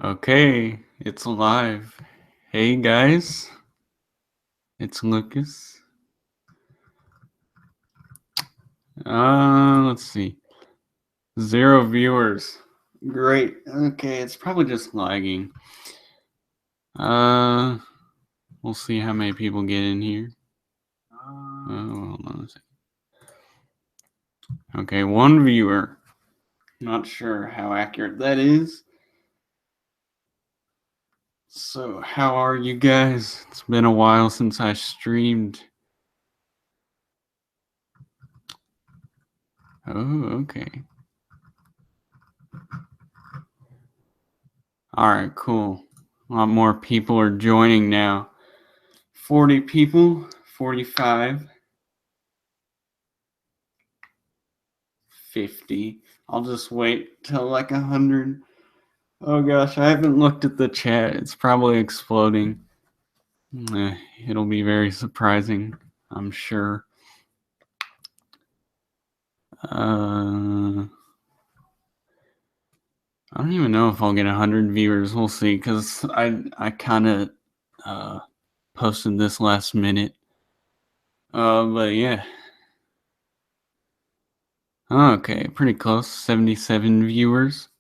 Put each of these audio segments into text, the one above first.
Okay, it's live. Hey guys, it's Lucas. Let's see. 0 viewers. Great. Okay, it's probably just lagging. We'll see how many people get in here. Hold on a second. Okay, 1 viewer. Not sure how accurate that is. So, how are you guys? It's been a while since I streamed. Oh, okay. Alright, cool. A lot more people are joining now. 40 people, 45, 50. I'll just wait till like 100. Oh gosh, I haven't looked at the chat. It's probably exploding. It'll be very surprising, I'm sure. I don't even know if I'll get 100 viewers. We'll see, because I kind of posted this last minute. But yeah. Okay, pretty close. 77 viewers.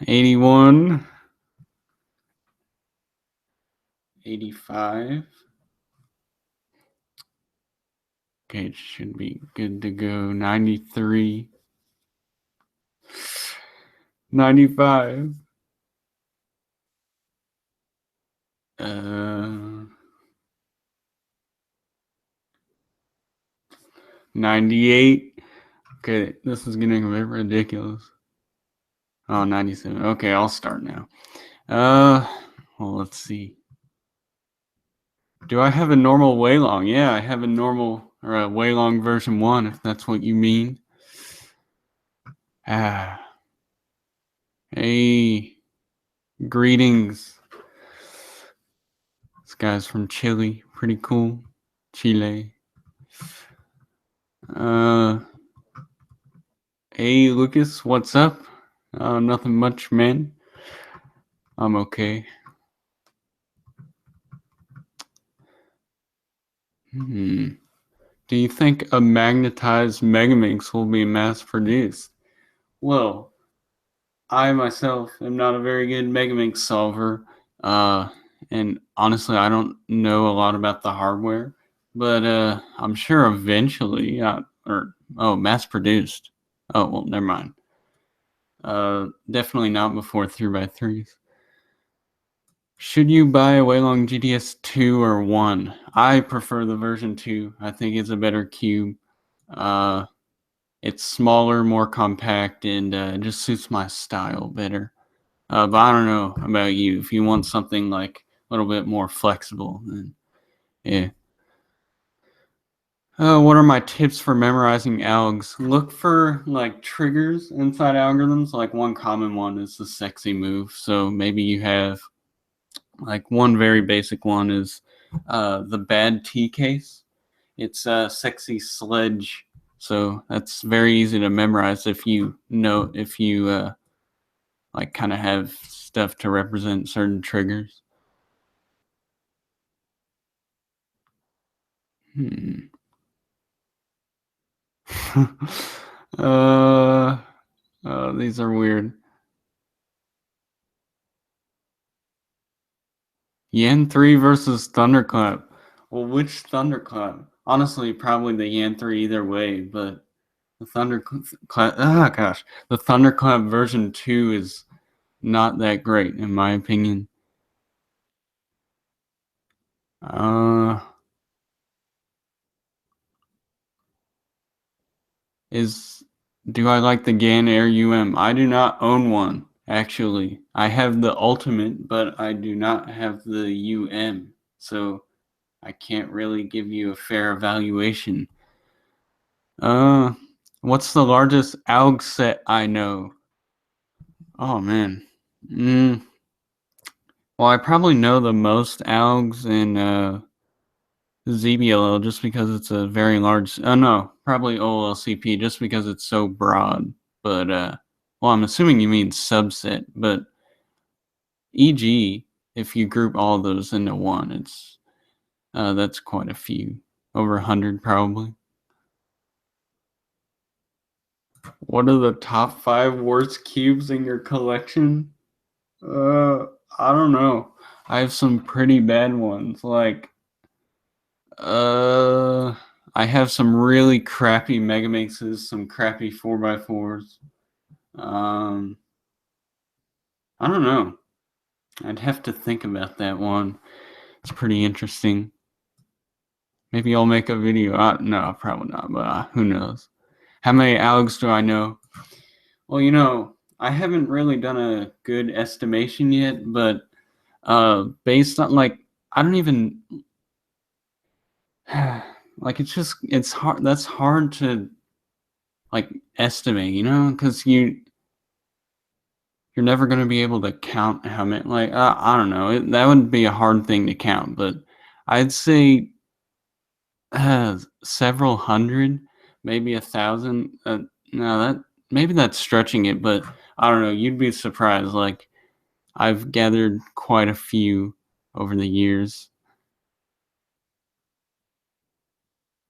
81. 85. Okay, it should be good to go. 93. 95. 98. Okay, this is getting a bit ridiculous. Oh, 97. Okay, I'll start now. Well, let's see. Do I have a normal Waylong? Yeah, I have a normal, or a Waylong version 1, if that's what you mean. Hey, greetings. This guy's from Chile, pretty cool. Chile. Hey Lucas, what's up? Nothing much, man. I'm okay. Do you think a magnetized Megaminx will be mass-produced? Well, I myself am not a very good Megaminx solver, and honestly, I don't know a lot about the hardware, but I'm sure eventually, mass-produced. Oh, well, never mind. Definitely not before 3x3s. Should you buy a Waylong GTS 2 or 1? I prefer the version 2. I think it's a better cube. It's smaller, more compact, and it just suits my style better. But I don't know about you. If you want something like a little bit more flexible, then yeah. What are my tips for memorizing algs? Look for like triggers inside algorithms. Like one common one is the sexy move. So maybe you have like one very basic one is the bad T case. It's a sexy sledge. So that's very easy to memorize if you know, if you like kind of have stuff to represent certain triggers. These are weird. Yan 3 versus Thunderclap. Well, which Thunderclap? Honestly, probably the Yan 3 either way, but the the Thunderclap version 2 is not that great in my opinion. Do I like the GAN Air UM? I do not own one, actually. I have the Ultimate, but I do not have the UM, so I can't really give you a fair evaluation. What's the largest ALG set I know? Oh, man. Well, I probably know the most ALGs in ZBLL just because it's a very large. Oh no, probably OLCP just because it's so broad. But Well, I'm assuming you mean subset, but e.g., if you group all those into one, it's that's quite a few, over 100 probably. What are the top 5 worst cubes in your collection? I don't know. I have some pretty bad ones. Like, I have some really crappy Megamixes, some crappy 4x4s. I don't know. I'd have to think about that one. It's pretty interesting. Maybe I'll make a video. No, probably not, but who knows. How many Alex do I know? Well, I haven't really done a good estimation yet, but based on, like, I don't even, like, it's hard. That's hard to, like, estimate, because you're never going to be able to count how many, like, I don't know. That would be a hard thing to count, but I'd say several hundred, maybe 1,000. No, maybe that's stretching it, but I don't know. You'd be surprised. Like, I've gathered quite a few over the years.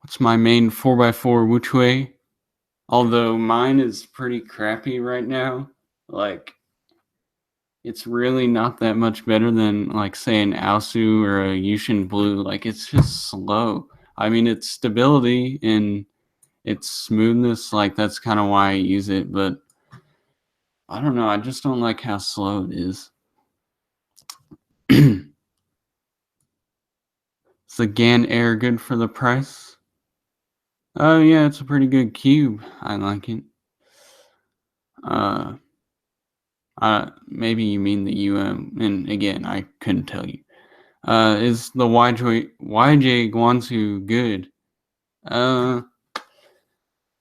What's my main 4x4 which way? Although mine is pretty crappy right now. Like, it's really not that much better than, like, say, an Aosu or a Yushin Blue. Like, it's just slow. I mean, its stability and its smoothness, like, that's kind of why I use it, but I don't know. I just don't like how slow it is. Is the GAN Air good for the price? Oh yeah, it's a pretty good cube. I like it. Maybe you mean the and again, I couldn't tell you. Is the YJ Guanzu good?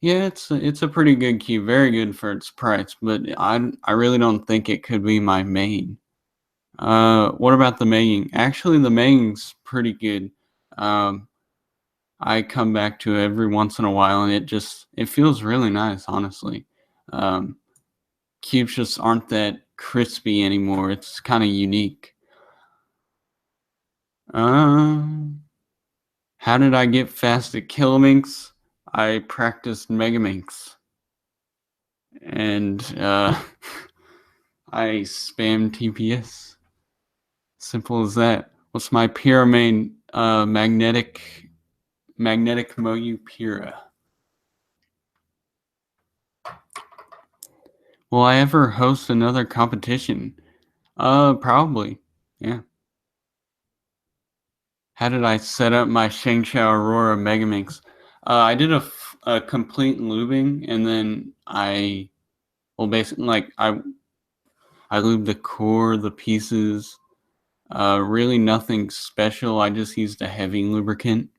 Yeah, it's a pretty good cube, very good for its price, but I really don't think it could be my main. What about the main? Actually, the main's pretty good. I come back to it every once in a while, and it feels really nice, honestly. Cubes just aren't that crispy anymore. It's kind of unique. How did I get fast at Kilominx? I practiced Megaminx. And I spammed TPS. Simple as that. What's my Pyramid magnetic Moyu Pira? Will I ever host another competition? Probably. Yeah. How did I set up my Shengshao Aurora Megamix? I did a complete lubing, and then basically, like, I lubed the core, the pieces. Really nothing special. I just used a heavy lubricant.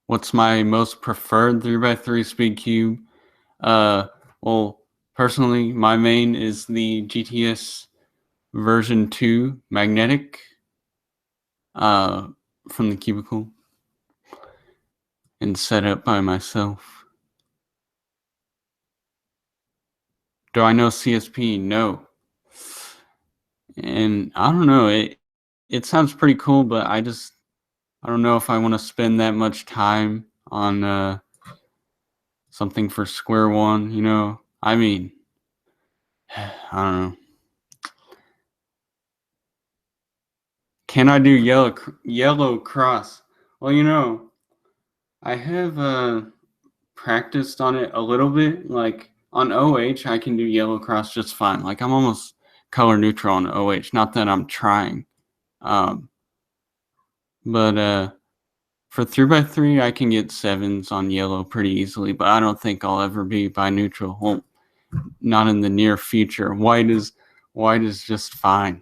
What's my most preferred 3x3 speed cube? Well, personally, my main is the GTS version 2 magnetic from the cubicle and set up by myself. Do I know CSP? No. And I don't know, it sounds pretty cool, but I don't know if I want to spend that much time on something for square one, I mean, I don't know. Can I do yellow cross? Well, I have practiced on it a little bit. Like, on OH, I can do yellow cross just fine. Like, I'm almost color neutral on OH. Not that I'm trying. But for 3x3, I can get 7s on yellow pretty easily, but I don't think I'll ever be bi-neutral. Well, not in the near future. White is just fine.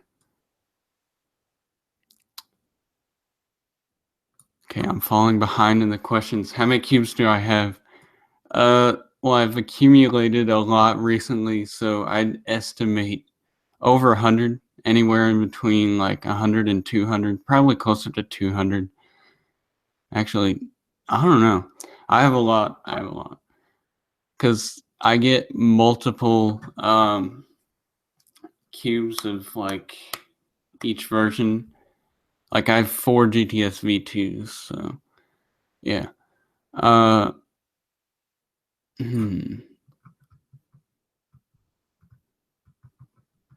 Okay, I'm falling behind in the questions. How many cubes do I have? Well, I've accumulated a lot recently, so I'd estimate over 100, anywhere in between like 100 and 200, probably closer to 200. Actually, I don't know. I have a lot. because I get multiple cubes of like each version. Like I have 4 GTS V2s, so yeah.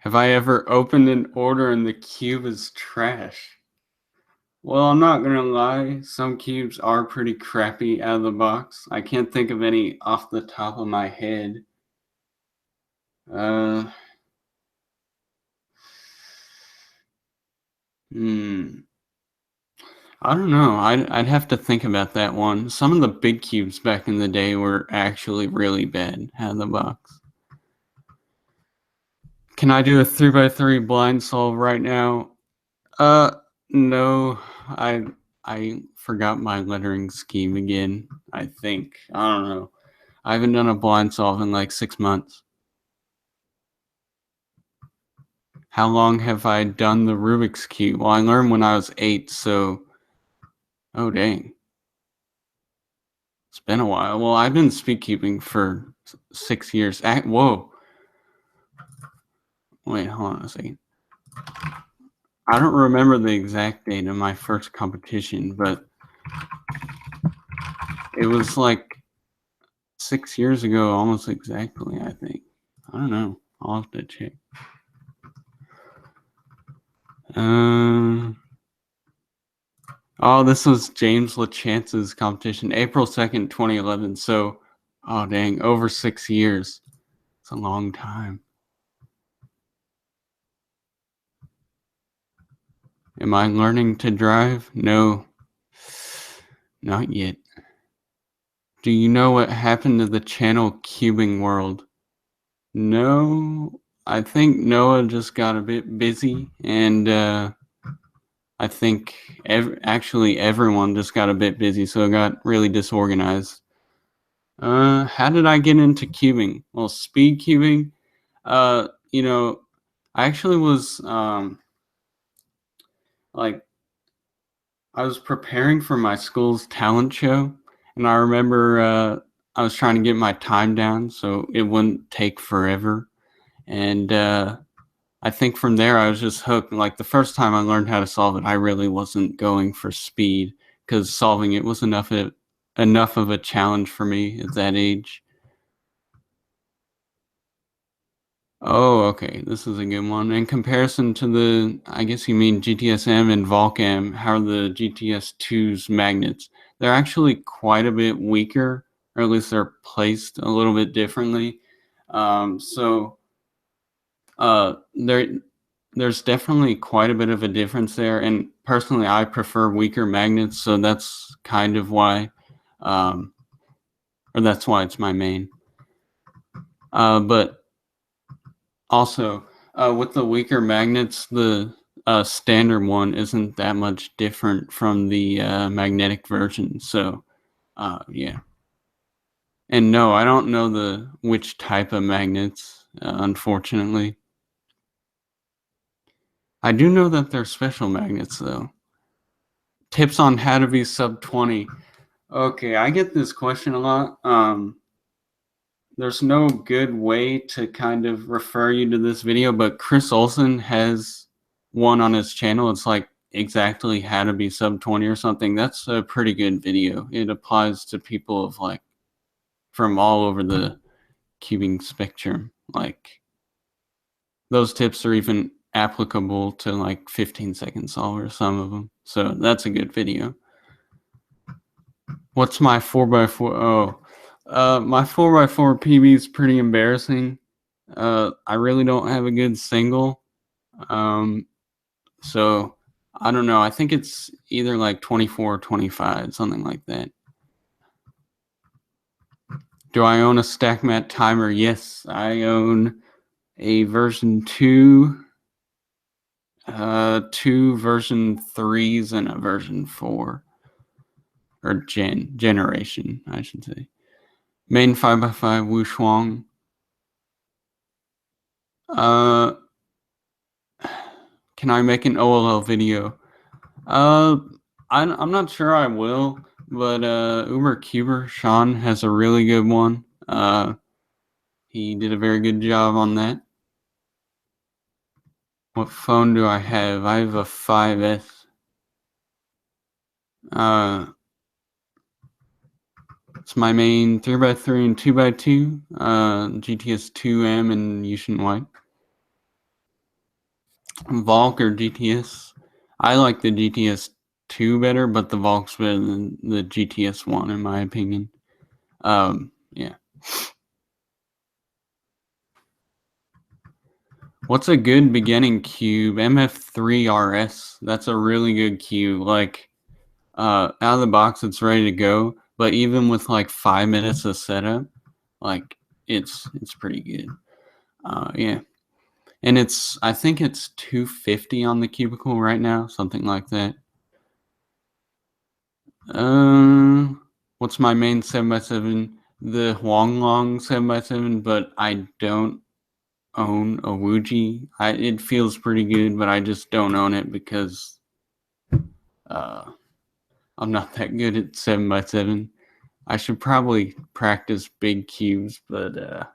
Have I ever opened an order and the cube is trash? Well, I'm not gonna lie, some cubes are pretty crappy out of the box. I can't think of any off the top of my head. Uh, I don't know. I'd have to think about that one. Some of the big cubes back in the day were actually really bad out of the box. Can I do a 3x3 blind solve right now? No. I forgot my lettering scheme again, I think. I don't know. I haven't done a blind solve in like 6 months. How long have I done the Rubik's Cube? Well, I learned when I was 8, so... Oh, dang. It's been a while. Well, I've been speedcubing for 6 years. Whoa. Wait, hold on a second. I don't remember the exact date of my first competition, but it was like 6 years ago, almost exactly, I think. I don't know. I'll have to check. Oh, this was James LaChance's competition, April 2nd, 2011. So, oh dang, over 6 years. It's a long time. Am I learning to drive? No, not yet. Do you know what happened to the channel Cubing World? No, I think Noah just got a bit busy, and I think actually everyone just got a bit busy, so it got really disorganized. How did I get into cubing? Well, speed cubing, you know, I actually was like, I was preparing for my school's talent show, and I remember I was trying to get my time down so it wouldn't take forever. And I think from there I was just hooked. Like the first time I learned how to solve it, I really wasn't going for speed because solving it was enough of a challenge for me at that age. Oh, okay. This is a good one. In comparison to the, I guess you mean GTS-M and Volcam, how are the GTS-2's magnets? They're actually quite a bit weaker, or at least they're placed a little bit differently. There's definitely quite a bit of a difference there. And personally, I prefer weaker magnets, so that's kind of why, or that's why it's my main. But also, with the weaker magnets, the standard one isn't that much different from the magnetic version. So, yeah. And no, I don't know which type of magnets, unfortunately. I do know that they're special magnets, though. Tips on how to be sub 20. Okay, I get this question a lot. There's no good way to kind of refer you to this video, but Chris Olsen has one on his channel. It's like exactly how to be sub 20 or something. That's a pretty good video. It applies to people of like from all over the cubing spectrum. Like those tips are even applicable to like 15-second solvers, some of them. So that's a good video. What's my 4x4? My 4x4 PB is pretty embarrassing. I really don't have a good single. So I don't know. I think it's either like 24 or 25, something like that. Do I own a StackMat timer? Yes, I own a version 2, 2 version 3s, and a version 4. Or generation, I should say. Main 5x5 Wu Shuang. Can I make an OLL video? I'm not sure I will, but Uber Cuber Sean has a really good one. He did a very good job on that. What phone do I have? I have a 5S. It's my main 3x3 and 2x2, GTS 2M and Yushin White. Valk or GTS? I like the GTS 2 better, but the Valk's better than the GTS 1 in my opinion. Yeah. What's a good beginning cube? MF3RS. That's a really good cube. Like, out of the box, it's ready to go. But even with like 5 minutes of setup, like it's pretty good. Yeah. And I think it's 250 on the cubicle right now, something like that. What's my main 7x7? The Huanglong 7x7, but I don't own a Wuji. It feels pretty good, but I just don't own it because I'm not that good at 7x7. I should probably practice big cubes, but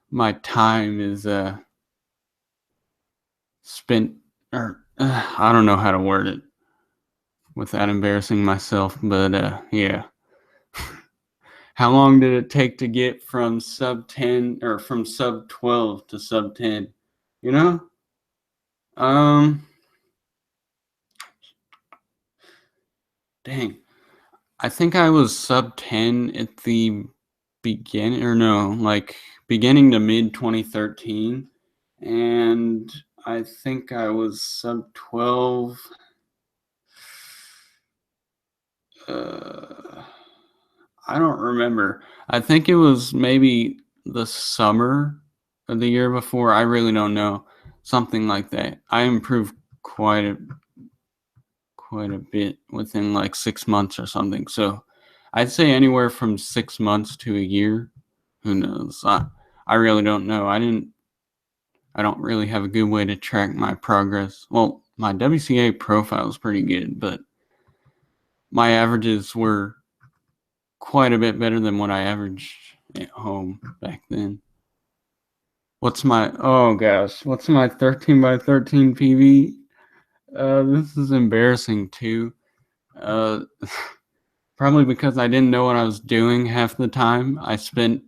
my time is spent, or I don't know how to word it without embarrassing myself, but yeah. How long did it take to get from sub 10 or from sub 12 to sub 10? You know? Dang. I think I was sub 10 at the beginning, or no, like beginning to mid 2013. And I think I was sub 12. I don't remember. I think it was maybe the summer of the year before. I really don't know. Something like that. I improved quite a bit within like 6 months or something. So I'd say anywhere from 6 months to a year. Who knows? I really don't know. I don't really have a good way to track my progress. Well, my WCA profile is pretty good, but my averages were quite a bit better than what I averaged at home back then. What's my 13x13 PV? This is embarrassing too. Probably because I didn't know what I was doing half the time. I spent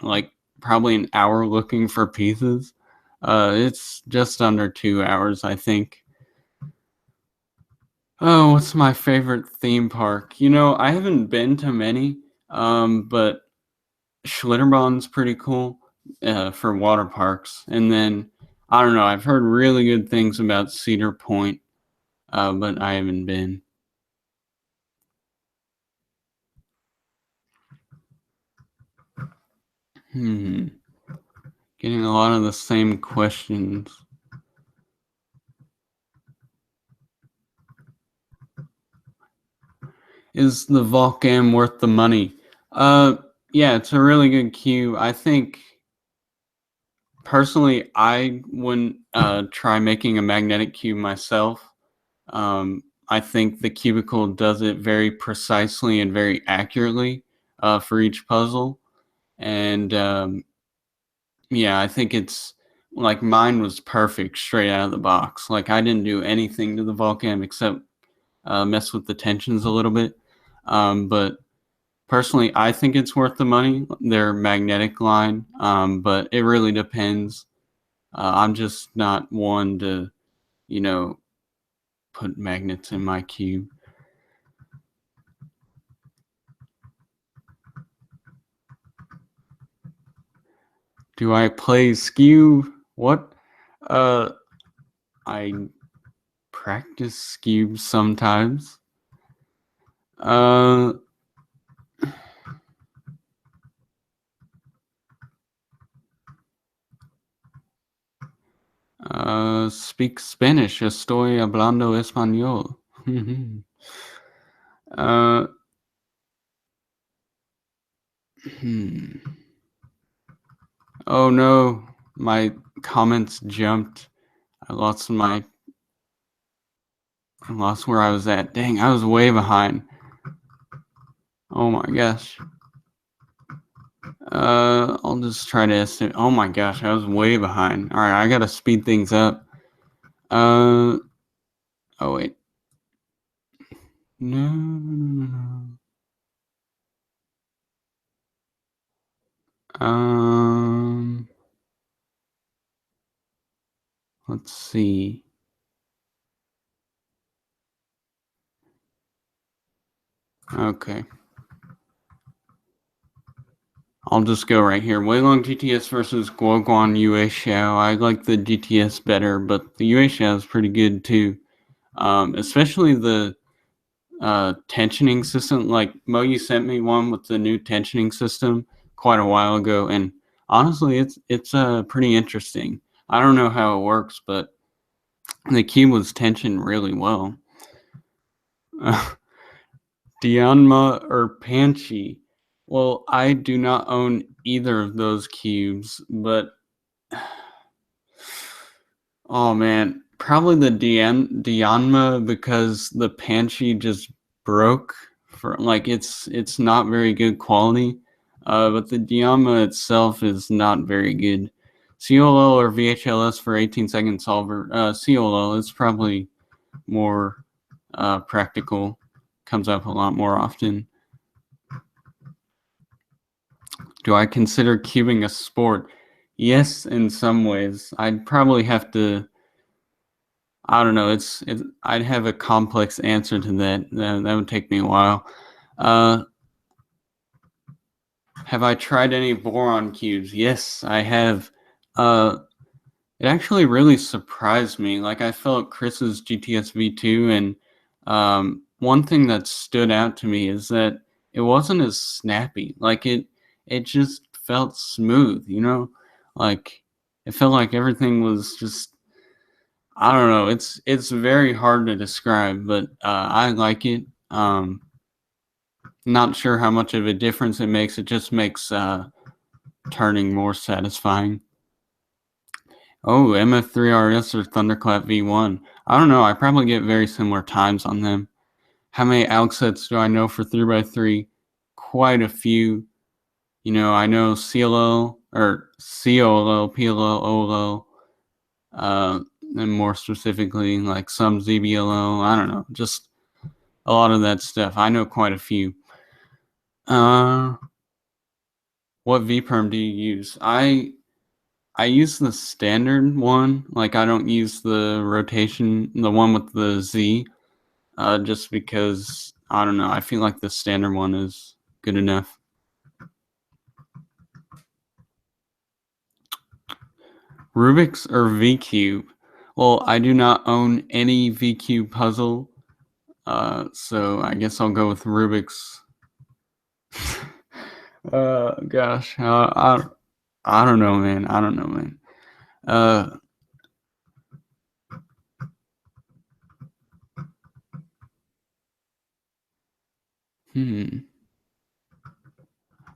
like probably an hour looking for pieces. It's just under 2 hours, I think. Oh, what's my favorite theme park? You know, I haven't been to many, but Schlitterbahn's pretty cool for water parks. And then, I don't know, I've heard really good things about Cedar Point, but I haven't been. Getting a lot of the same questions. Is the Volcam worth the money? Yeah, it's a really good cube. I think personally, I wouldn't try making a magnetic cube myself. I think the cubicle does it very precisely and very accurately for each puzzle. And yeah, I think it's like mine was perfect straight out of the box. Like I didn't do anything to the Volcam except mess with the tensions a little bit. But personally, I think it's worth the money, their magnetic line, but it really depends. I'm just not one to, you know, put magnets in my cube. Do I play skew? What? I practice skew sometimes. Speak Spanish. Estoy hablando español. uh, Oh no, my comments jumped. I lost where I was at. Dang, I was way behind. Oh my gosh. I'll just try to estimate. Oh my gosh, I was way behind. All right, I gotta speed things up. Oh wait. No, no, no, no. Let's see. Okay. I'll just go right here. Weilong GTS versus Guoguan Yue Xiao. I like the GTS better, but the Yue Xiao is pretty good too. Especially the tensioning system. Like Mo, you sent me one with the new tensioning system quite a while ago, and honestly, it's pretty interesting. I don't know how it works, but the cube was tensioned really well. Dianma or Panchi. Well, I do not own either of those cubes, but oh man, probably the Dianma because the Panchi just broke for like it's not very good quality. But the Dianma itself is not very good. COL or VHLS for 18-second solver. COL is probably more practical. Comes up a lot more often. Do I consider cubing a sport? Yes, in some ways. I'd probably have to. I don't know. I'd have a complex answer to that. That would take me a while. Uh, have I tried any boron cubes? Yes, I have. It actually really surprised me. Like I felt Chris's GTS V2, and one thing that stood out to me is that it wasn't as snappy. Like it just felt smooth. Like it felt like everything was just. I don't know. It's very hard to describe, but I like it. Not sure how much of a difference it makes. It just makes turning more satisfying. Oh, MF3RS or Thunderclap V1. I don't know. I probably get very similar times on them. How many ALK sets do I know for 3x3? Quite a few. I know CLL or COLL, PLL, OLL, and more specifically, like some ZBLL. I don't know. Just a lot of that stuff. I know quite a few. What VPerm do you use? I use the standard one. Like I don't use the rotation, the one with the Z, just because I don't know. I feel like the standard one is good enough. Rubik's or V-Cube? Well, I do not own any V-Cube puzzle, so I guess I'll go with Rubik's. Gosh, I don't know, man. I don't know, man.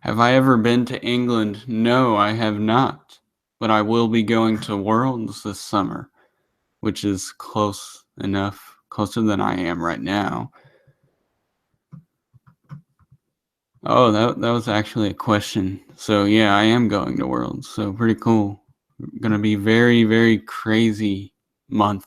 Have I ever been to England? No, I have not. But I will be going to Worlds this summer, which is close enough, closer than I am right now. Oh, that was actually a question. So yeah, I am going to Worlds. So pretty cool. Gonna be very, very crazy month.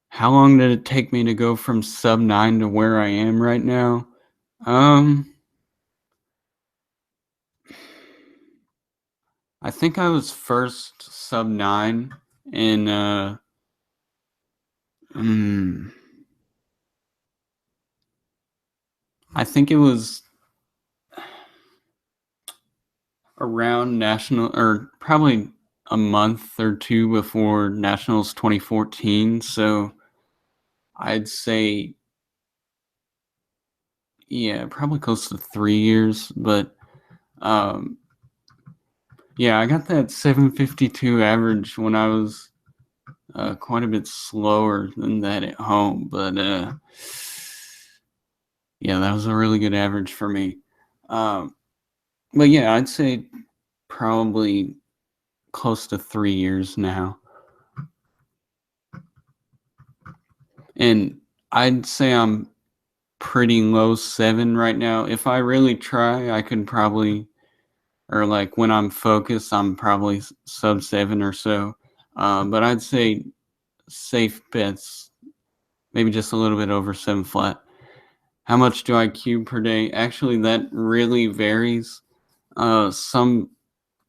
How long did it take me to go from sub 9 to where I am right now? I think I was first sub 9 in I think it was around national, or probably a month or two before Nationals 2014. So I'd say, yeah, probably close to 3 years. But yeah, I got that 752 average when I was quite a bit slower than that at home. But yeah, that was a really good average for me. But yeah, I'd say probably close to 3 years now. And I'd say I'm pretty low 7 right now. If I really try, I could probably, or like when I'm focused, I'm probably sub 7 or so. But I'd say safe bets, maybe just a little bit over 7 flat. How much do I cube per day? Actually, that really varies.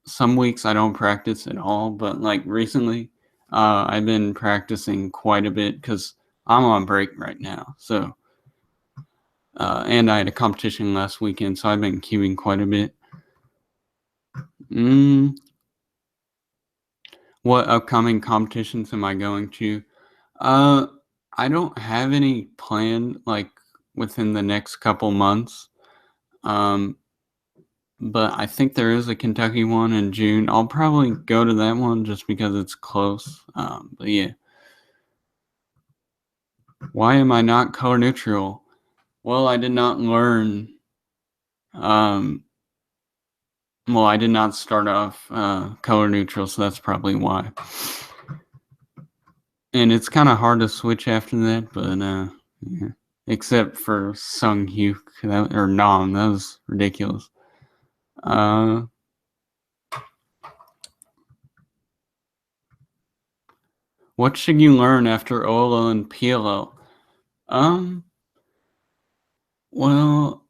Some weeks I don't practice at all, but like recently, I've been practicing quite a bit because I'm on break right now. So, and I had a competition last weekend, so I've been cubing quite a bit. What upcoming competitions am I going to? I don't have any planned like within the next couple months. But I think there is a Kentucky one in June. I'll probably go to that one just because it's close. But yeah. Why am I not color neutral? Well, I did not learn. Well, I did not start off color neutral, so that's probably why. And it's kind of hard to switch after that, but yeah. Except for Sung Hyuk or Nam, that was ridiculous. What should you learn after OLO and PLO? Well,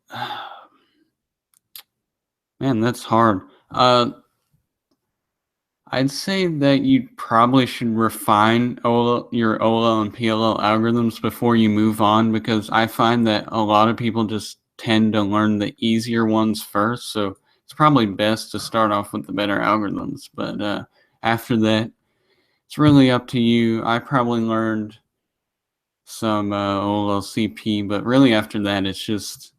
man, that's hard. I'd say that you probably should refine your OLO and PLO algorithms before you move on, because I find that a lot of people just tend to learn the easier ones first. So it's probably best to start off with the better algorithms. But after that, it's really up to you. I probably learned some OLCP, but really after that, it's just,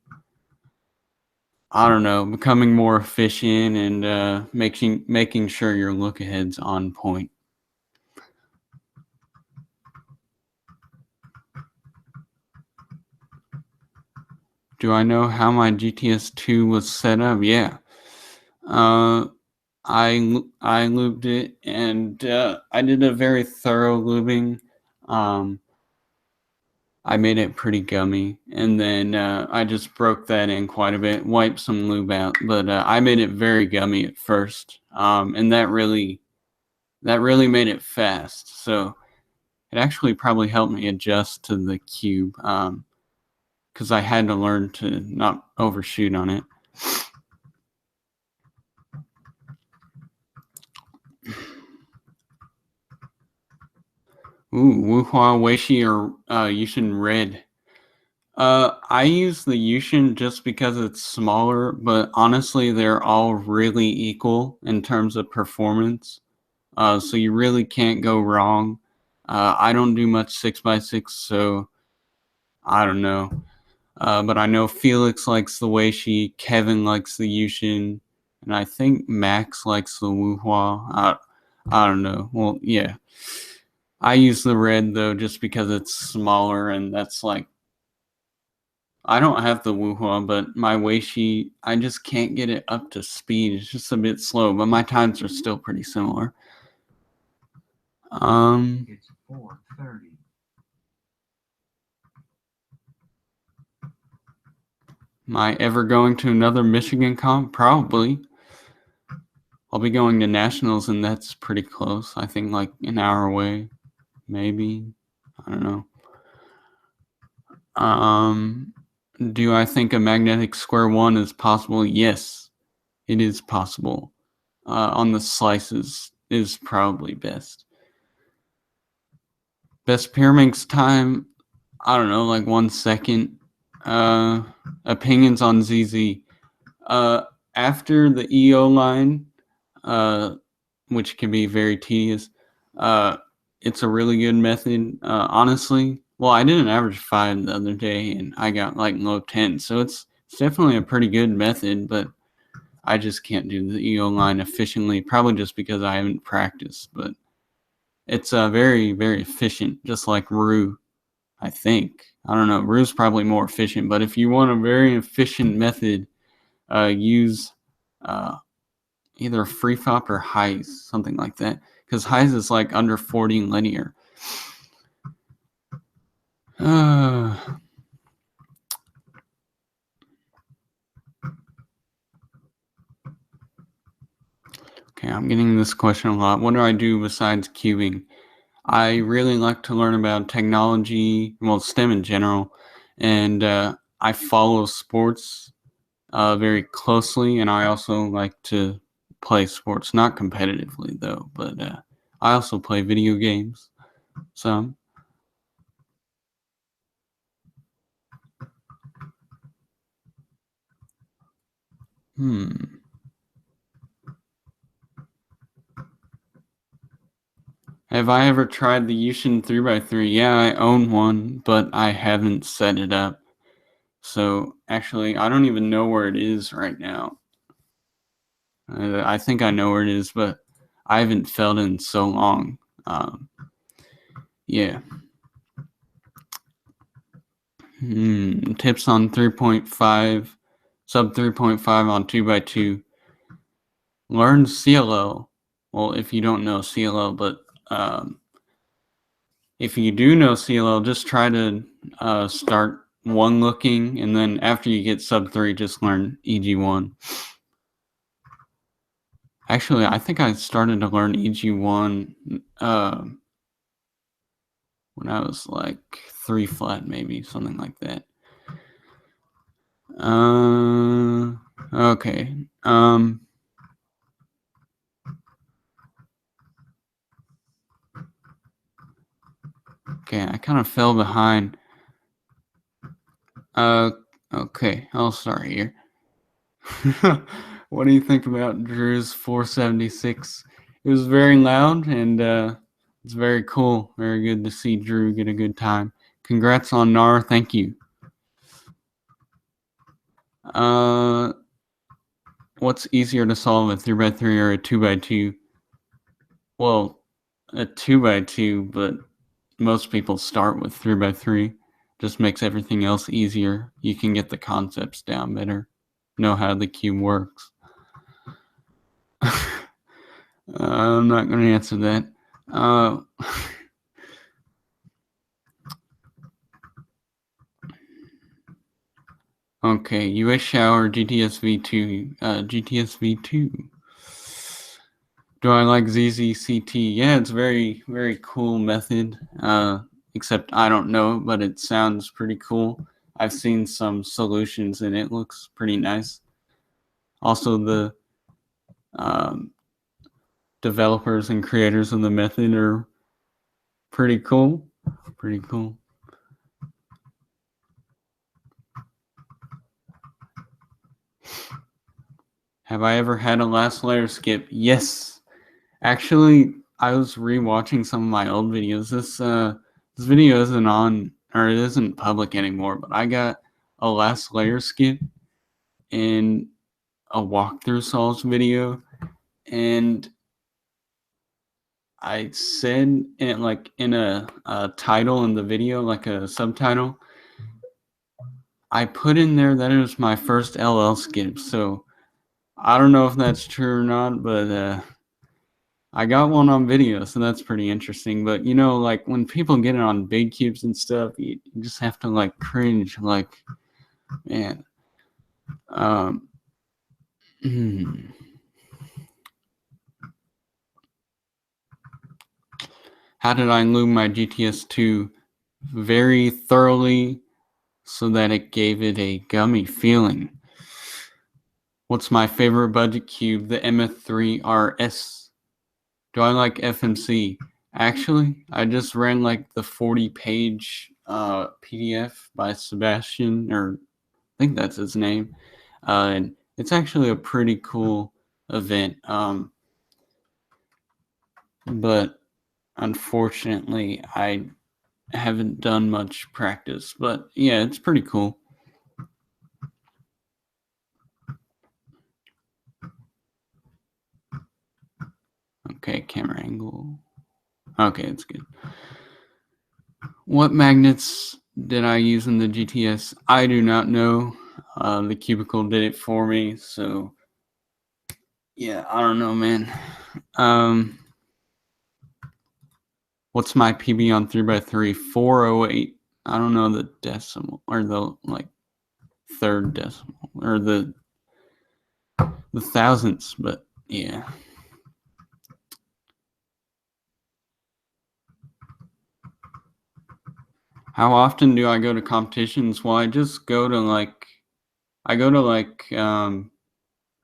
I don't know, becoming more efficient and making sure your look ahead's on point. Do I know how my GTS2 was set up? Yeah. I lubed it, and I did a very thorough lubing. I made it pretty gummy, and then I just broke that in quite a bit, wiped some lube out, but I made it very gummy at first, and that really made it fast. So it actually probably helped me adjust to the cube, because I had to learn to not overshoot on it. Ooh, Wuhua, Weishi, or Yushin Red. I use the Yushin just because it's smaller, but honestly, they're all really equal in terms of performance. So you really can't go wrong. I don't do much 6x6, so I don't know. But I know Felix likes the Weishi, Kevin likes the Yushin, and I think Max likes the Wuhua. I don't know. Well, yeah. I use the red though just because it's smaller, and that's like, I don't have the Wuhua, but my Weishi, I just can't get it up to speed. It's just a bit slow, but my times are still pretty similar. It's 4:30. Am I ever going to another Michigan comp? Probably. I'll be going to Nationals, and that's pretty close. I think like an hour away, maybe. I don't know. Do I think a magnetic square one is possible? Yes, it is possible. On the slices is probably best. Best Pyraminx time, I don't know, like 1 second. Opinions on ZZ. After the EO line, which can be very tedious, it's a really good method. Honestly, well, I did an average 5 the other day, and I got like low 10, so it's definitely a pretty good method, but I just can't do the EO line efficiently, probably just because I haven't practiced, but it's very, very efficient, just like Rue, I think. I don't know, Rue's probably more efficient, but if you want a very efficient method, use either free flop or highs, something like that. Because highs is like under 40 linear. Okay, I'm getting this question a lot. What do I do besides cubing? I really like to learn about technology, well, STEM in general, and I follow sports very closely, and I also like to play sports, not competitively though, but I also play video games some. Have I ever tried the Yushin 3x3? Yeah, I own one, but I haven't set it up. So actually, I don't even know where it is right now. I think I know where it is, but I haven't felt it in so long. Yeah. Tips on 3.5, sub 3.5 on 2x2. Learn CLL. Well, if you don't know CLL, but if you do know CLL, just try to start one looking, and then after you get sub 3, just learn EG1. Actually, I think I started to learn EG1 when I was like 3 flat, maybe, something like that. Okay. Okay, I kind of fell behind. Okay, I'll start here. What do you think about Drew's 476? It was very loud, and it's very cool. Very good to see Drew get a good time. Congrats on NAR. Thank you. What's easier to solve, a 3x3 or a 2x2? Well, a 2x2, but most people start with 3x3. Just makes everything else easier. You can get the concepts down better, know how the cube works. I'm not going to answer that. Okay, US Shower GTS V2. GTS V2. Do I like ZZCT? Yeah, it's very, very cool method. Except I don't know, but it sounds pretty cool. I've seen some solutions and it looks pretty nice. Also, the developers and creators of the method are pretty cool. Pretty cool. Have I ever had a last layer skip? Yes. Actually, I was rewatching some of my old videos. This video isn't on, or it isn't public anymore, but I got a last layer skip in a walkthrough solves video, and I said in a title in the video, like a subtitle, I put in there that it was my first LL skip. So I don't know if that's true or not, but I got one on video, so that's pretty interesting. But you know, like when people get it on big cubes and stuff, you just have to like cringe, like, man. How did I lube my GTS2? Very thoroughly, so that it gave it a gummy feeling. What's my favorite budget cube? The MF3RS. Do I like FMC? Actually, I just ran like the 40-page PDF by Sebastian, or I think that's his name. And it's actually a pretty cool event. But unfortunately, I haven't done much practice. But yeah, it's pretty cool. Okay, camera angle. Okay, it's good. What magnets did I use in the GTS? I do not know. The cubicle did it for me, so Yeah, I don't know, man. Um, what's my PB on 3x3? 408. I don't know the decimal or the like third decimal or the thousandths, but yeah. How often do I go to competitions? Well, I just go to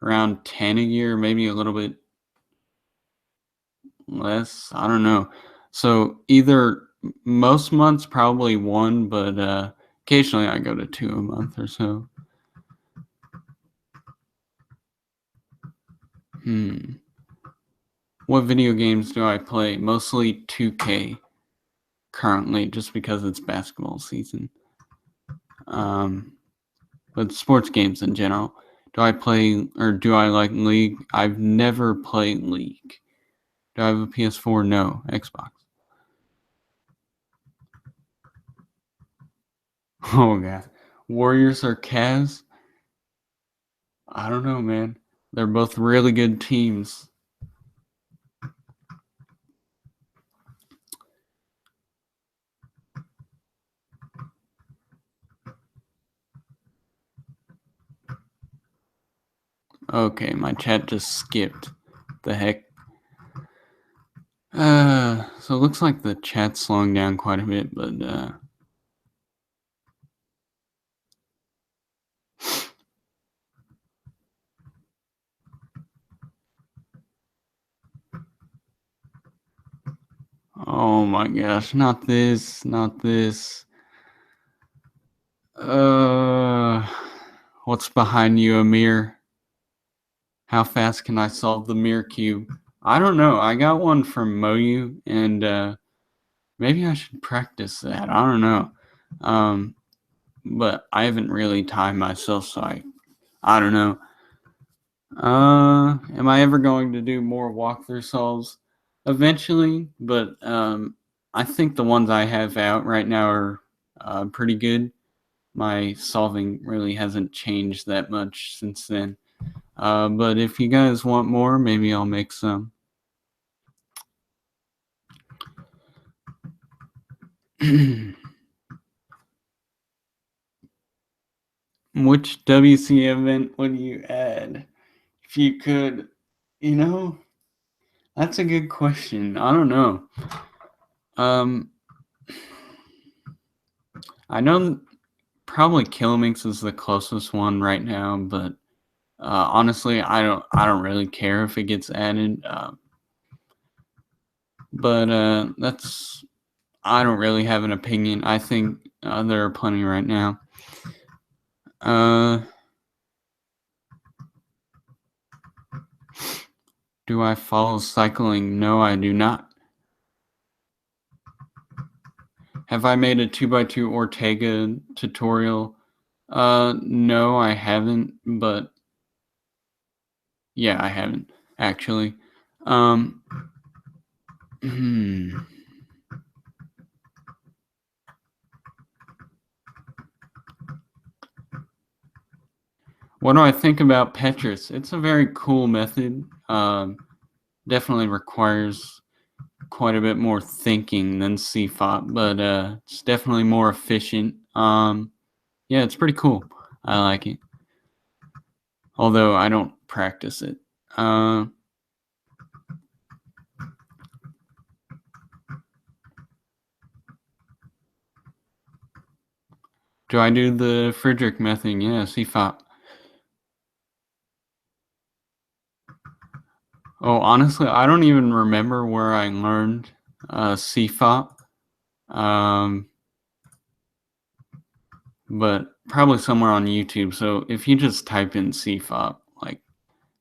around 10 a year, maybe a little bit less. I don't know. So either most months probably one, but occasionally I go to two a month or so. Hmm. What video games do I play? Mostly 2K currently, just because it's basketball season. Um, but sports games in general. Do I play or do I like League? I've never played League. Do I have a PS4? No. Xbox. Oh god. Warriors or Cavs? I don't know, man. They're both really good teams. Okay, my chat just skipped. The heck? So it looks like the chat's slowing down quite a bit, but oh my gosh, not this, not this. Uh, what's behind you, Amir? How fast can I solve the mirror cube? I don't know. I got one from Moyu, and maybe I should practice that. I don't know. Um, but I haven't really timed myself, so I don't know. Am I ever going to do more walkthrough solves? Eventually, but I think the ones I have out right now are pretty good. My solving really hasn't changed that much since then. But if you guys want more, maybe I'll make some. Which WC event would you add? If you could, you know, that's a good question. I don't know. Um, I know probably Killaminx is the closest one right now, but honestly, I don't really care if it gets added. But that's I don't really have an opinion. I think there are plenty right now. Uh, do I follow cycling? No, I do not. Have I made a 2x2 Ortega tutorial? No, I haven't, but yeah, I haven't actually. Um, hmm. What do I think about Petrus? It's a very cool method. Definitely requires quite a bit more thinking than CFOP, but it's definitely more efficient. Yeah, it's pretty cool. I like it, although I don't practice it. Do I do the Friedrich method? Yeah, CFOP. Oh, honestly, I don't even remember where I learned CFOP. Um, but probably somewhere on YouTube. So if you just type in CFOP, like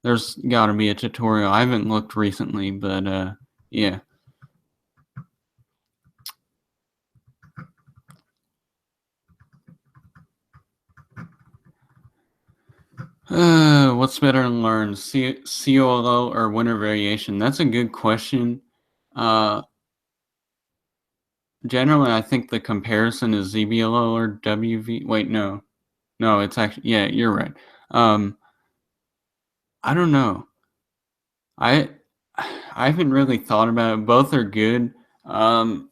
there's got to be a tutorial. I haven't looked recently, but yeah. What's better to learn, COLO or winter variation? That's a good question. Uh, Generally, I think the comparison is ZBLO or WV. Wait, no, it's actually yeah, you're right. I don't know. I haven't really thought about it. Both are good. Um,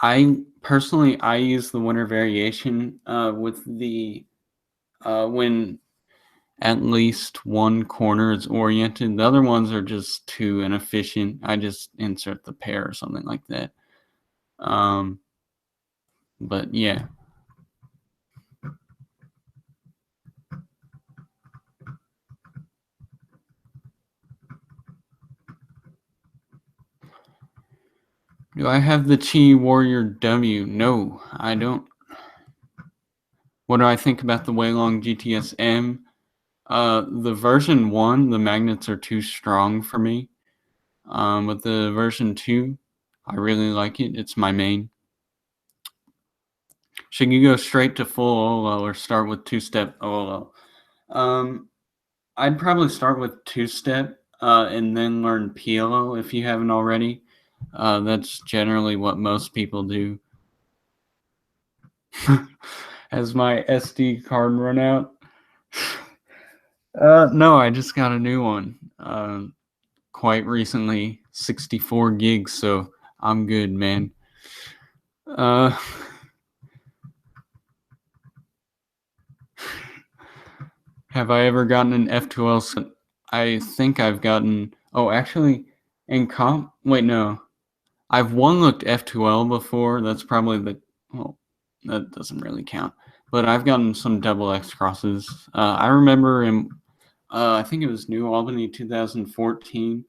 I use the winter variation with the when at least one corner is oriented. The other ones are just too inefficient. I just insert the pair or something like that. Um, but yeah. Do I have the Chi Warrior W? No, I don't. What do I think about the Waylong GTS M? The version 1, the magnets are too strong for me. But the version 2, I really like it. It's my main. Should you go straight to full OLO or start with two-step OLO? I'd probably start with two-step and then learn PLO if you haven't already. That's generally what most people do. Has my SD card run out? No, I just got a new one. Quite recently, 64 gigs, so I'm good, man. Have I ever gotten an F2L? I think I've gotten. Oh, actually, in comp. Wait, no. I've one looked F2L before. That's probably the. Well, that doesn't really count. But I've gotten some double X crosses. I remember in. I think it was New Albany 2014.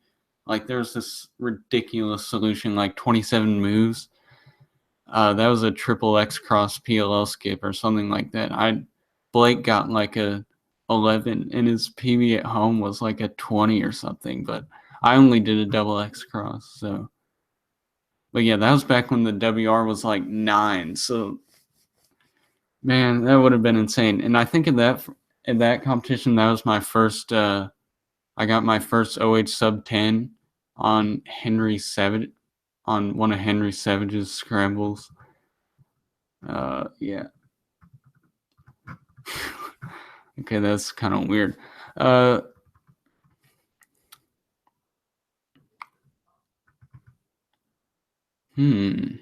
Like there was this ridiculous solution, like 27 moves. That was a triple X cross PLL skip or something like that. Blake got like a 11 and his PB at home was like a 20 or something, but I only did a double X cross. So, but yeah, that was back when the WR was like 9. So, man, that would have been insane. And I think in that competition, that was my first. I got my first OH sub 10 on Henry Savage, on one of Henry Savage's scrambles. Yeah. Okay, that's kind of weird. Hmm.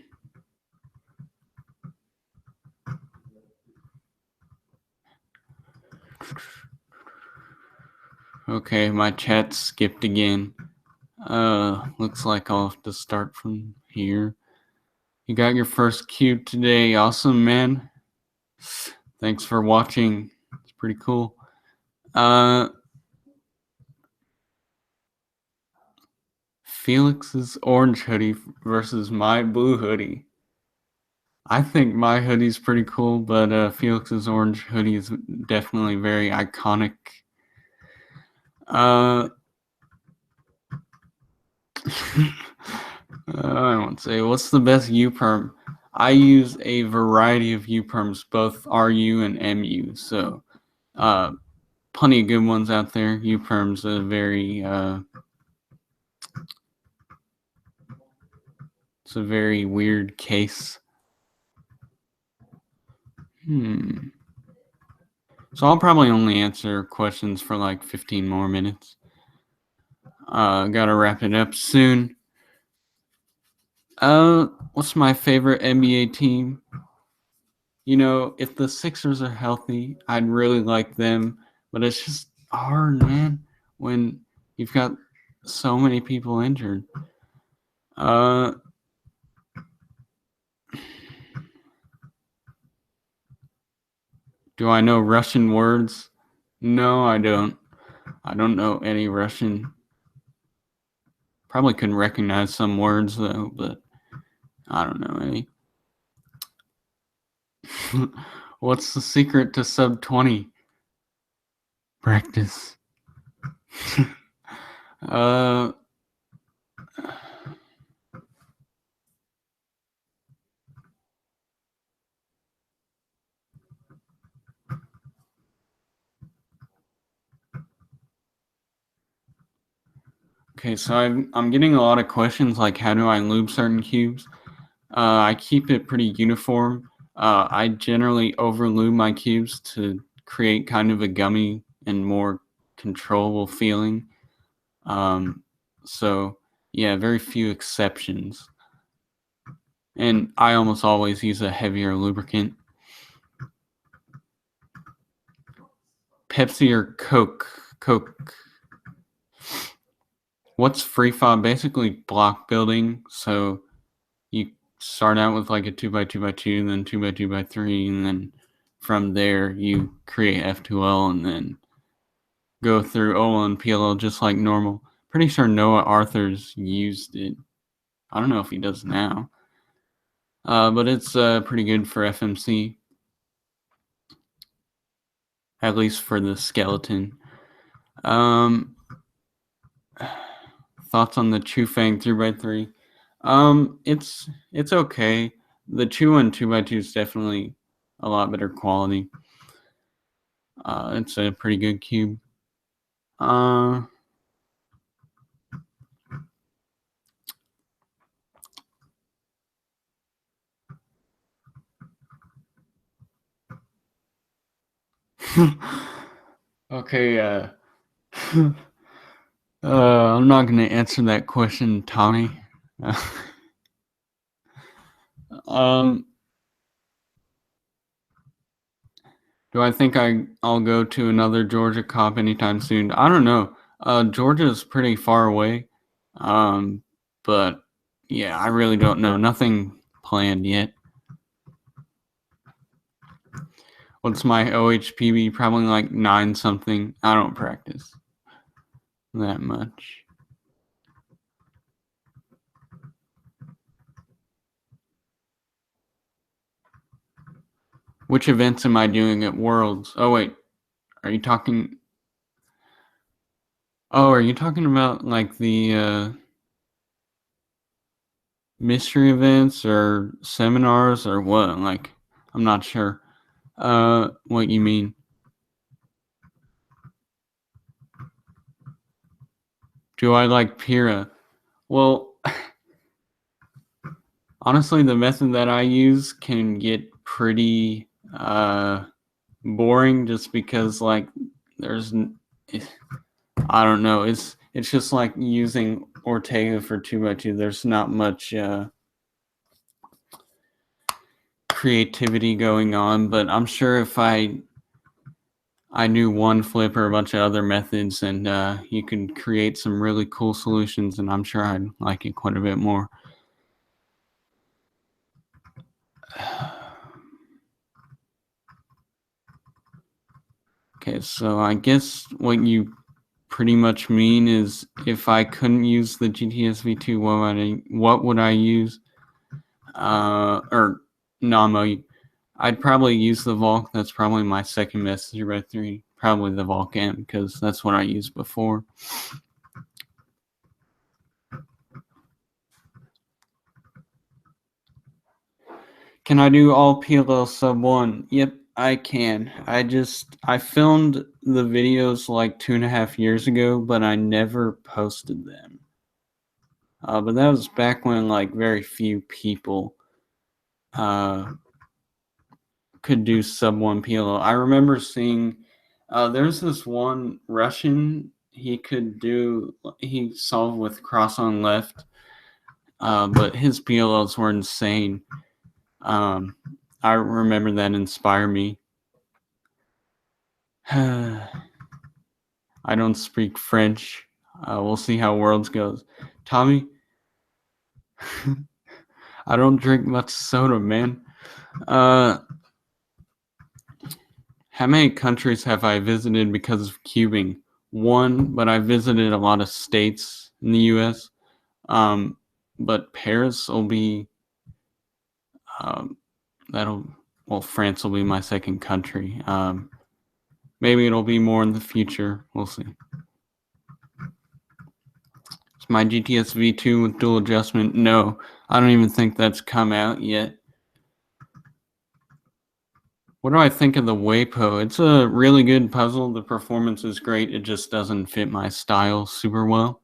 Okay, my chat skipped again. Looks like I'll have to start from here. You got your first cube today. Awesome, man. Thanks for watching. It's pretty cool. Felix's orange hoodie versus my blue hoodie. I think my hoodie's pretty cool, but Felix's orange hoodie is definitely very iconic. I won't say. What's the best U-perm? I use a variety of U-perms, both RU and MU. So, plenty of good ones out there. U-perm's a very, it's a very weird case. So I'll probably only answer questions for like 15 more minutes. Gotta wrap it up soon. What's my favorite NBA team? You know, if the Sixers are healthy, I'd really like them, but it's just hard, man, when you've got so many people injured. Do I know Russian words? No, I don't. I don't know any Russian. Probably couldn't recognize some words though, but I don't know any. What's the secret to sub 20? Practice. Okay, so I'm getting a lot of questions like how do I lube certain cubes? I keep it pretty uniform. I generally overlube my cubes to create kind of a gummy and more controllable feeling. So yeah, very few exceptions. And I almost always use a heavier lubricant. Pepsi or Coke? Coke. What's free fob? Basically block building. So you start out with like a 2x2x2, then 2x2x3, and then from there you create F2L and then go through OL and PLL just like normal. Pretty sure Noah Arthur's used it. I don't know if he does now. But it's pretty good for FMC. At least for the skeleton. Thoughts on the Chufang 3x3? It's okay. The Chuan 2x2 is definitely a lot better quality. It's a pretty good cube. Okay, I'm not gonna answer that question, Tommy. Do I think I'll go to another Georgia Cop anytime soon? I don't know. Georgia's pretty far away. But yeah, I really don't know. Nothing planned yet. What's my OHPB? Probably like 9 something. I don't practice that much. Which events am I doing at Worlds? Oh wait, are you talking? Oh, are you talking about like the mystery events or seminars or what? Like, I'm not sure. What you mean? Do I like Pira? Well, honestly, the method that I use can get pretty boring just because like there's I don't know, it's just like using Ortega for 2x2. There's not much creativity going on, but I'm sure if I knew one flip or a bunch of other methods and you could create some really cool solutions, and I'm sure I'd like it quite a bit more. Okay, so I guess what you pretty much mean is if I couldn't use the GTS V2, what would I use? Or no, I'd probably use the Volk. That's probably my second best 3x3. Probably the Volk M because that's what I used before. Can I do all PLL sub 1? Yep, I can. I filmed the videos like 2.5 years ago, but I never posted them. But that was back when like very few people could do sub 1 PLL. I remember seeing there's this one Russian he solved with cross on left, but his PLLs were insane. I remember that inspired me. I don't speak French. We'll see how Worlds goes. Tommy, I don't drink much soda, man. How many countries have I visited because of cubing? 1, but I visited a lot of states in the U.S. But Paris will be France will be my second country. Maybe it'll be more in the future. We'll see. Is my GTS V2 with dual adjustment? No, I don't even think that's come out yet. What do I think of the WAPO? It's a really good puzzle. The performance is great. It just doesn't fit my style super well.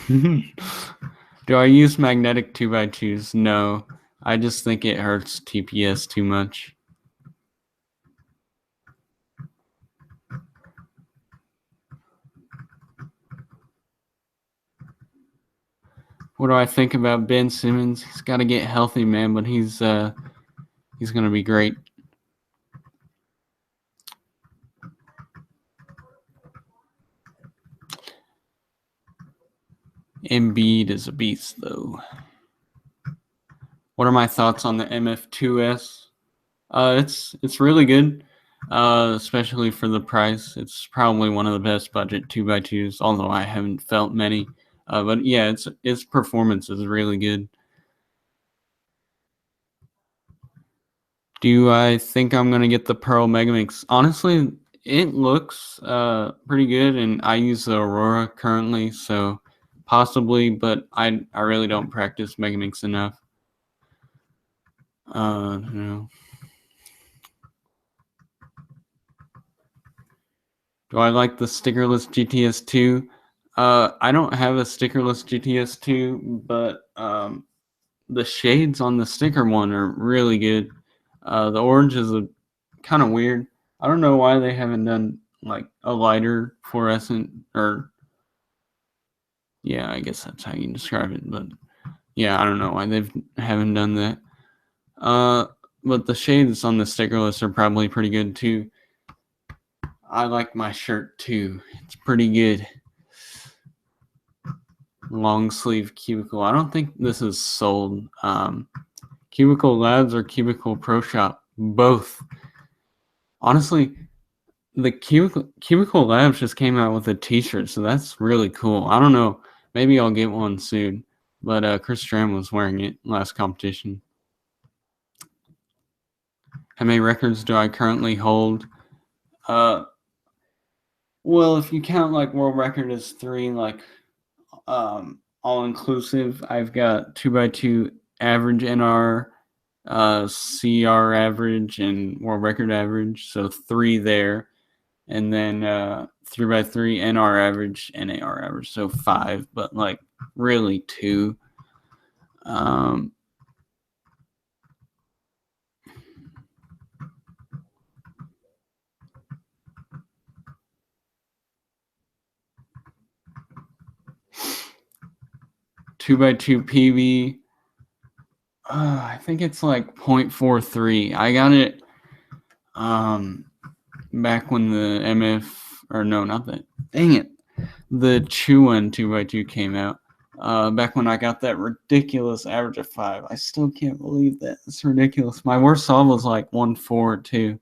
Do I use magnetic 2x2s? No. I just think it hurts TPS too much. What do I think about Ben Simmons? He's got to get healthy, man, but he's going to be great. Embiid is a beast, though. What are my thoughts on the MF2S? It's really good, especially for the price. It's probably one of the best budget 2x2s, although I haven't felt many. But yeah, its performance is really good. Do I think I'm gonna get the Pearl Megamix? Honestly, it looks pretty good, and I use the Aurora currently, so possibly, but I really don't practice Megamix enough. No. Do I like the stickerless GTS2? I don't have a stickerless GTS2, but the shades on the sticker one are really good. The orange is a kind of weird. I don't know why they haven't done like a lighter fluorescent, or yeah, I guess that's how you describe it. But yeah, I don't know why they haven't done that. But the shades on the stickerless are probably pretty good too. I like my shirt too. It's pretty good. Long sleeve cubicle. I don't think this is sold. Cubicle Labs or Cubicle Pro Shop, both. Honestly, the Cubicle Labs just came out with a t-shirt, so that's really cool. I don't know. Maybe I'll get one soon. But Chris Stram was wearing it last competition. How many records do I currently hold? Well, if you count like world record as 3, like all inclusive, I've got 2x2 average NR, CR average, and world record average, so 3 there, and then 3x3 NR average, NAR average, so 5, but like really 2. 2x2 PB. I think it's like 0.43. I got it back when the MF, or no, not that. Dang it. The Chew-One 2x2 came out. Back when I got that ridiculous average of 5. I still can't believe that. It's ridiculous. My worst solve was like 1.42.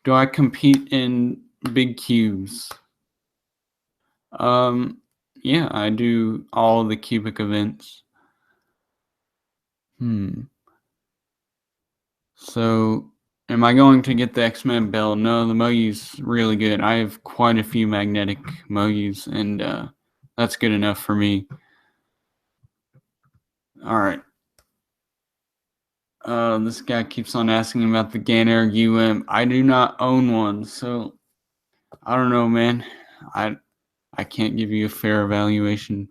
Do I compete in big cubes? Yeah, I do all the cubic events. So, am I going to get the X-Men bell? No, the Mogu's really good. I have quite a few magnetic Mogus, and that's good enough for me. All right. This guy keeps on asking about the Ganair I do not own one, so I don't know, man. I can't give you a fair evaluation.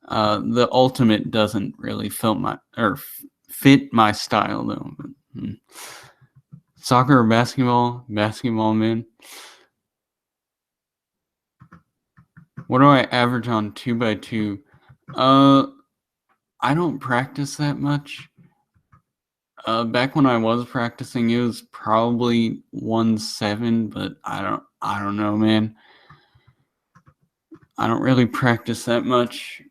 The Ultimate doesn't really fit my style though. Soccer or basketball? Basketball, man. What do I average on 2x2? I don't practice that much. Back when I was practicing, it was probably 1.7, but I don't know, man. I don't really practice that much.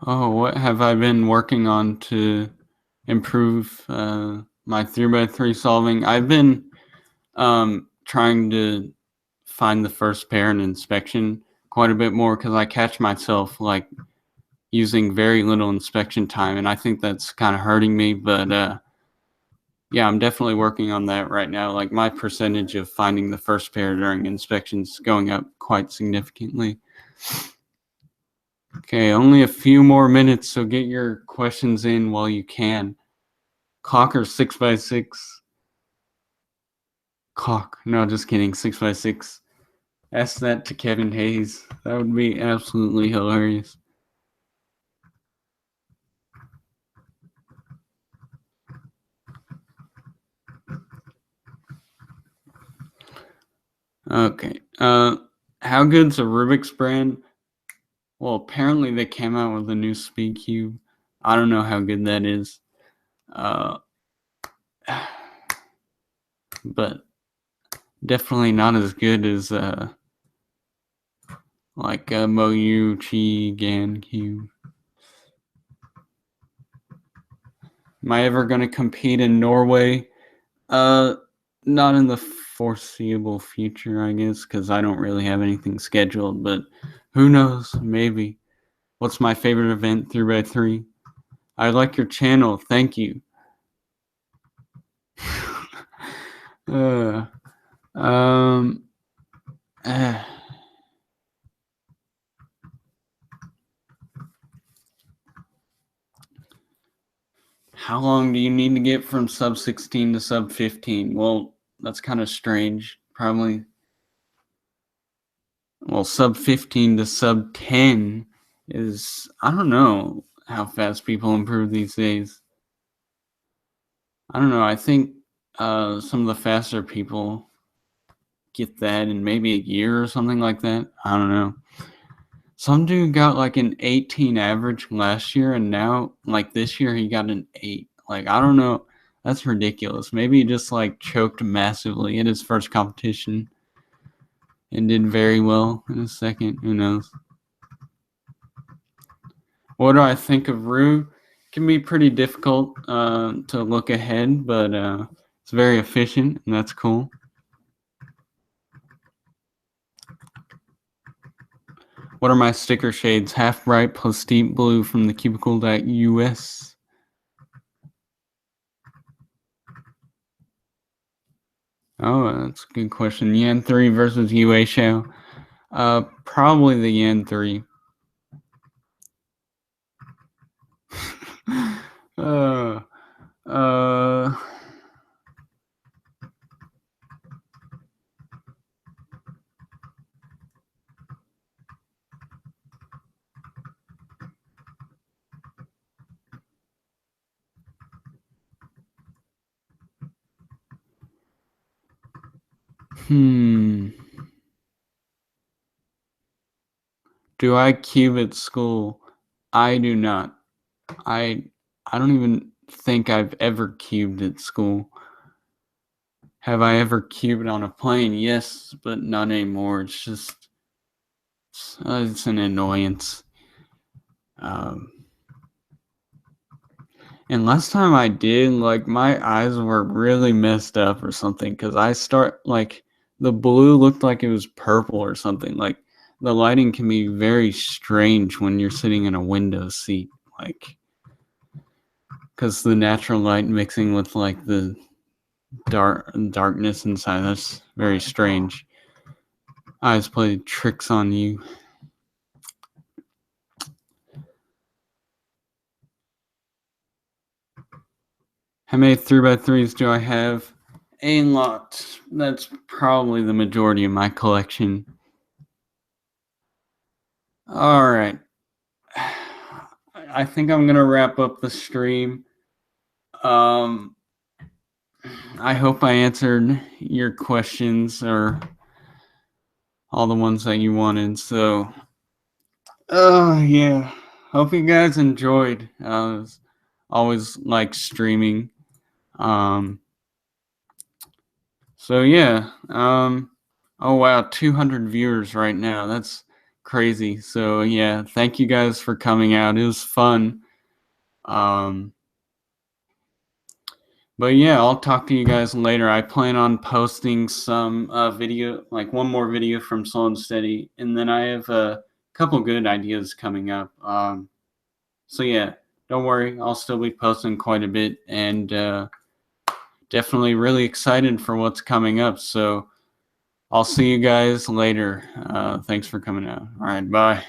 Oh, what have I been working on to improve my 3x3 solving? I've been trying to find the first pair in inspection quite a bit more, because I catch myself like using very little inspection time, and I think that's kind of hurting me. But Yeah, I'm definitely working on that right now. Like my percentage of finding the first pair during inspections going up quite significantly. Okay, only a few more minutes, so get your questions in while you can. Cocker 6x6. Cock. No, just kidding. 6x6. Ask that to Kevin Hayes. That would be absolutely hilarious. Okay. How good's a Rubik's brand? Well, apparently they came out with a new Speedcube. I don't know how good that is. But definitely not as good as like Moyu Chi Gan Cube. Am I ever gonna compete in Norway? Not in the foreseeable future, I guess, because I don't really have anything scheduled. But who knows? Maybe. What's my favorite event? 3x3. I like your channel. Thank you. uh, um. How long do you need to get from sub 16 to sub 15? Well, that's kind of strange. Probably, well, sub 15 to sub 10 is, I don't know how fast people improve these days. I don't know. I think some of the faster people get that in maybe a year or something like that. I don't know. Some dude got like an 18 average last year, and now, like this year, he got an 8. Like, I don't know. That's ridiculous. Maybe he just like choked massively in his first competition and did very well in his second. Who knows? What do I think of Rue? It can be pretty difficult to look ahead, but it's very efficient, and that's cool. What are my sticker shades? Half bright plus deep blue from the cubicle.us. Oh, that's a good question. Yan 3 versus UA Show. Probably the Yan 3. uh, uh, Do I cube at school? I do not. I don't even think I've ever cubed at school. Have I ever cubed on a plane? Yes, but not anymore. It's just it's an annoyance. And last time I did, like my eyes were really messed up or something because like the blue looked like it was purple or something. Like the lighting can be very strange when you're sitting in a window seat, like because the natural light mixing with like the darkness inside. That's very strange. Eyes play tricks on you. How many 3x3s do I have? A lot. That's probably the majority of my collection. All right. I think I'm gonna wrap up the stream. I hope I answered your questions or all the ones that you wanted. So, yeah. Hope you guys enjoyed. Always like streaming. So yeah. Oh wow, 200 viewers right now. That's crazy. So yeah, thank you guys for coming out. It was fun. But yeah, I'll talk to you guys later. I plan on posting some video, like one more video from Slow and Steady, and then I have a couple good ideas coming up. So yeah, don't worry, I'll still be posting quite a bit, and definitely really excited for what's coming up. So I'll see you guys later. Thanks for coming out. All right, bye.